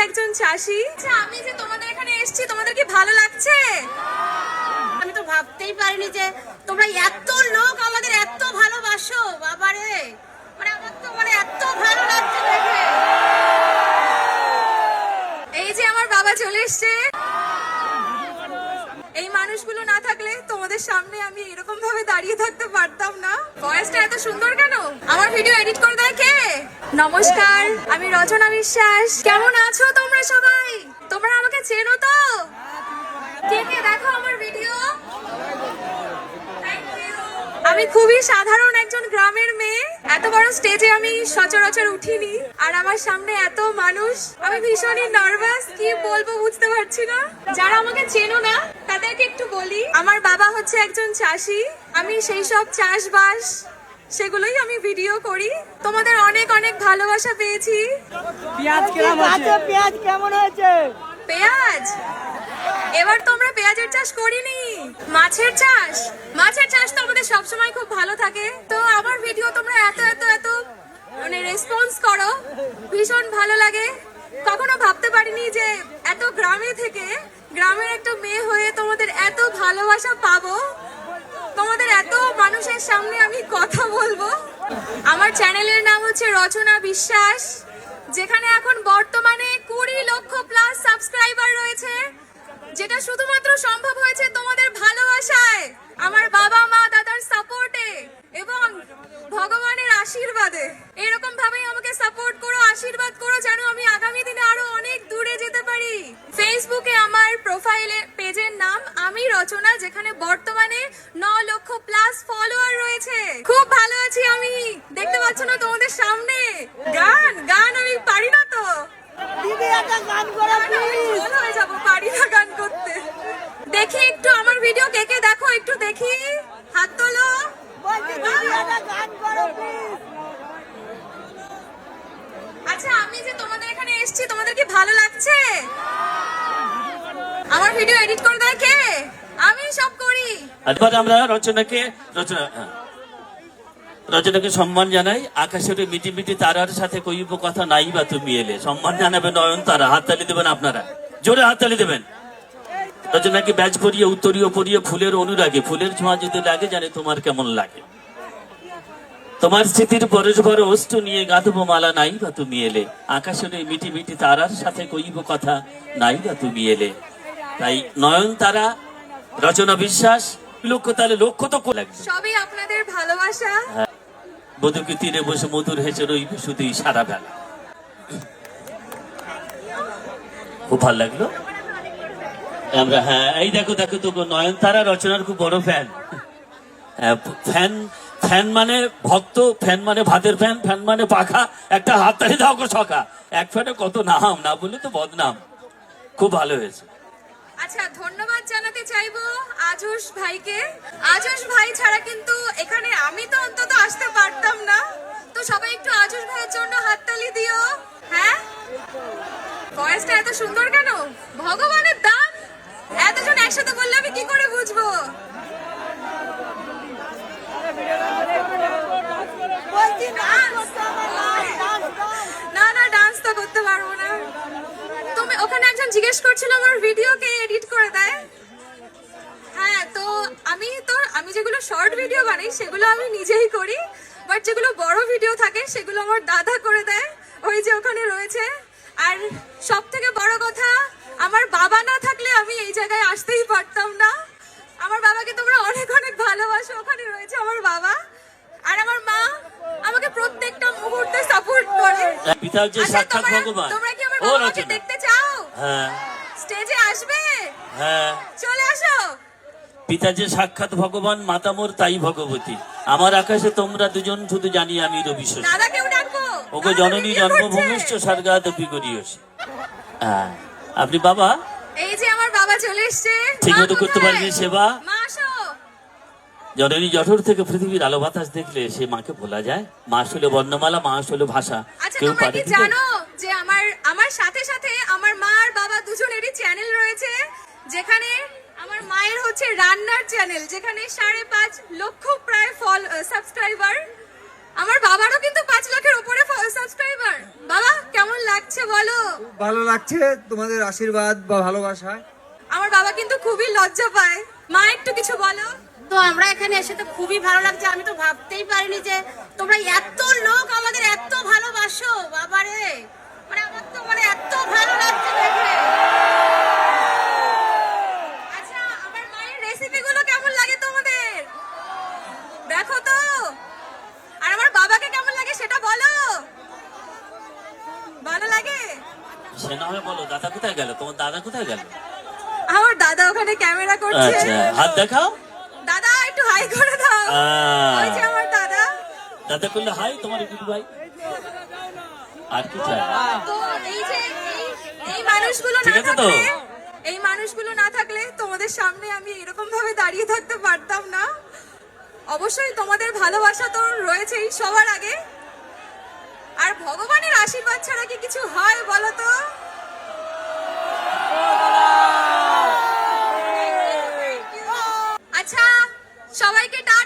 একজন চাষি। আমি যে তোমাদের এখানে এসেছি, তোমাদের কি ভালো লাগছে? আমি তো ভাবতেই পারিনি যে তোমরা এত লোক আমাদের এত ভালোবাসো। বাবারে, আমার তো এত ভালো লাগছে দেখে। এই যে আমার বাবা চলে এসছে। এই মানুষগুলো না থাকলে তোমাদের সামনে আমি এরকম ভাবে দাঁড়িয়ে থাকতে পারতাম না। ভয়েসটা এত সুন্দর কেন? আমার ভিডিও এডিট করে দেয় কে? নমস্কার, আমি রচনা বিশ্বাস। কেমন আছো তোমরা সবাই? তোমরা আমাকে চেনো তো? কে কে দেখো আমার ভিডিও? আমি খুবই সাধারণ একজন গ্রামের মেয়ে। এত বড় স্টেজে আমি সচরাচর উঠিনি, আর আমার সামনে এত মানুষ। আমি ভীষণই নার্ভাস, কি বলবো বুঝতে পারছি না। যারা আমাকে চেনো না তাদেরকে একটু বলি, আমার বাবা হচ্ছে একজন চাষি। আমি সেই সব চাষবাস সেগুলোই আমি ভিডিও করি। তোমাদের অনেক অনেক ভালোবাসা পেয়েছি। পেঁয়াজ কেমন হয়েছে? পেঁয়াজ এবার তো আমরা পেঁয়াজের চাষ করিনি, মাছের চাষ। মাছের চাষ তো আমাদের সবসময় খুব ভালো থাকে। তো আমার ভিডিও তোমরা এত এত এত রেসপন্স করো, ভীষণ ভালো লাগে। কখনো ভাবতে পারিনি যে এত গ্রামে থেকে, গ্রামের একটা মেয়ে হয়ে তোমাদের এত ভালোবাসা পাবো, তোমাদের এত মানুষের সামনে আমি কথা বলবো। আমার চ্যানেলের নাম হচ্ছে রচনা বিশ্বাস, যেখানে এখন বর্তমানে 20 লক্ষ প্লাস সাবস্ক্রাইবার রয়েছে, যেটা শুধুমাত্র সম্ভব হয়েছে তোমাদের ভালোবাসায়, আমার বাবা মা দাদার সাপোর্টে এবং ভগবানের আশীর্বাদে। এরকম ভাবেই আমাকে সাপোর্ট করো, আশীর্বাদ করো, যেন আমি আগামী দিনে আরো অনেক দূরে যেতে পারি। ফেসবুকে আমার প্রোফাইলে পেজের নাম আমি রচনা, যেখানে বর্তমানে 9 লক্ষ প্লাস ফলোয়ার রয়েছে। খুব ভালো আছি আমি, দেখতে পাচ্ছ না তোমাদের সামনে। গান আমি পারি না তো। দিদি একটা গান করো প্লিজ। ভুল হয়ে যাবো, পারি না গান করতে। দেখি একটু আমার ভিডিও কে কে দেখো, একটু দেখি, হাত তোলো। বলছি দিদি একটা গান করো প্লিজ। আচ্ছা, আমি যে তোমাদের এখানে এসেছি, তোমাদের কি ভালো লাগছে? আমার ভিডিও এডিট করে দেয় কে? আমি সব করি। এবার আমরা রচনাকে সম্মান জানাই। আকাশের মিটি মিটি তারার সাথে কইব কথা নাই বা তুমি এলে। সম্মান জানাবে নয়ন তারা। হাততালি দেবেন আপনারা, জোরে হাততালি দেবেন। রচনাকে ব্যাজ পরিয়ে, উত্তরীয় পরিয়ে, ফুলের অনুরাগে, ফুলের ছোঁয়া যদি লাগে, জানে তোমার কেমন লাগে। তোমার স্মৃতির পরশ ভরে অষ্ট নিয়ে গাঁথব মালা, নাই বা তুমি এলে। আকাশের মিটি মিটি তারার সাথে কইব কথা নাই বা তুমি এলে। তাই নয়ন তারা, রচনা বিশ্বাস, লক্ষ্য, তাহলে লক্ষ্য তো লাগবে। সবই আপনাদের ভালোবাসা। বধুকে তীরে বসে মধুর হেসে রইব শুধুই সারা বেলা। খুব ভালো লাগলো আমরা। হ্যাঁ, এই দেখো দেখো তো, নয়নতারা রচনার খুব বড় ফ্যান। ফ্যান মানে ভক্ত, ফ্যান মানে ভাতের ফ্যান, ফ্যান মানে পাখা। একটা হাততালি দাও গো সখা। এক ফ্যানে কত নাম, না বলে তো বদনাম। খুব ভালো হয়েছে। আচ্ছা, ধন্যবাদ জানাতে চাইবো আজুস ভাইকে। আজুস ভাই ছাড়া কিন্তু এখানে আমি তো অন্তত আসতে পারতাম না। তো সবাই একটু আজুস ভাইয়ের জন্য হাততালি দিও। হ্যাঁ, ভয়েসটা এত সুন্দর কেন? ভগবানের দান। এতজন একসাথে বললে আমি কি করে বুঝবো? বলছি ডান্স করতে হবে, ডান্স। না না, ডান্স তো করতে পারবো না। তুমি ওখানে একজন জিজ্ঞেস করছিল আমার ভিডিও কে এডিট করে দেয়। হ্যাঁ, তো আমি যেগুলো শর্ট ভিডিও বানাই সেগুলো আমি নিজেই করি, বাট যেগুলো বড় ভিডিও থাকে সেগুলো আমার দাদা করে দেয়, ওই যে ওখানে রয়েছে। আর সব থেকে বড় কথা, আমার বাবা না থাকলে আমি এই জায়গায় আসতেই পারতাম না। আমার বাবাকে তোমরা অনেক অনেক ভালোবাসো, ওখানে রয়েছে আমার বাবা। আর আমার মা আমাকে প্রত্যেকটা মুহূর্তে সাপোর্ট করে। পিতার যে সাক্ষাৎ ভগবান। তোমরা কি আমার বাবাকে দেখতে চাও? হ্যাঁ, স্টেজে আসবে? হ্যাঁ, চলে আসো। পিতা যে সাক্ষাৎ ভগবান, মাতা মোর তাই ভগবতী। আমার আকাশে তোমরা দুজন শুধু, জানি আমি রবি শশী। দাদাকেও ডাকবো। ওগো জননী জন্মভূমিষ্ঠ স্বর্গাদপি করিয়সী। হ্যাঁ, আপনি বাবা? এই যে আমার বাবা চলে এসেছে। ঠিক মতো করতে পারবি সেবা? মা আসো। জননী জঠর থেকে পৃথিবীর আলো বাতাস দেখলে সে মাকে ভোলা যায়। মা আসলে বর্ণমালা, মা আসলে ভাষা। আচ্ছা, কেউ তোমরা পারে কি জানো যে আমার সাথে সাথে আমার মা আর বাবা দুজনেরই চ্যানেল রয়েছে, যেখানে আমার মায়ের হচ্ছে রান্নার চ্যানেল, যেখানে 5.5 লক্ষ প্রায় সাবস্ক্রাইবার। আমার বাবারও কিন্তু 5 লাখের উপরে সাবস্ক্রাইবার। বাবা কেমন লাগছে বলো? ভালো লাগছে তোমাদের আশীর্বাদ বা ভালোবাসায়। আমার বাবা কিন্তু খুবই লজ্জা পায়। মা একটু কিছু বলো। তো আমরা এখানে এসে তো খুবই ভালো লাগছে। আমি তো ভাবতেই পারিনি যে তোমরা এত লোক আমাদের এত ভালোবাসো। বাবারে, মানে আমার তো মানে এত ভালো লাগছে দেখে। আচ্ছা, আমার মায়ের রেসিপিগুলো কেমন লাগে তোমাদের? দেখো তো। আর আমার বাবাকে কেমন লাগে সেটা বলো। ভালো লাগে? সে না হয় বলো, দাদা কোথায় গেল? তোমার দাদা কোথায় গেল? আমার দাদা ওখানে ক্যামেরা করছে। আচ্ছা, হাত দেখাও। দাদা একটু হাই করে দাও। ওই যে আমার দাদা। দাদা করলে হাই তোমার গুড ভাই। আর কি চাই? তো এই যে এই মানুষগুলো ঠিক না আছে তো? থাকলে, এই মানুষগুলো না থাকলে তোমাদের সামনে আমি এরকম ভাবে দাঁড়িয়ে থাকতে পারতাম না। অবশ্যই তোমাদের ভালোবাসা তো রয়েছেই সবার আগে। আর ভগবানের আশীর্বাদ ছাড়া কি কিছু হয় বলো তো? আচ্ছা, সবাইকে টাটা।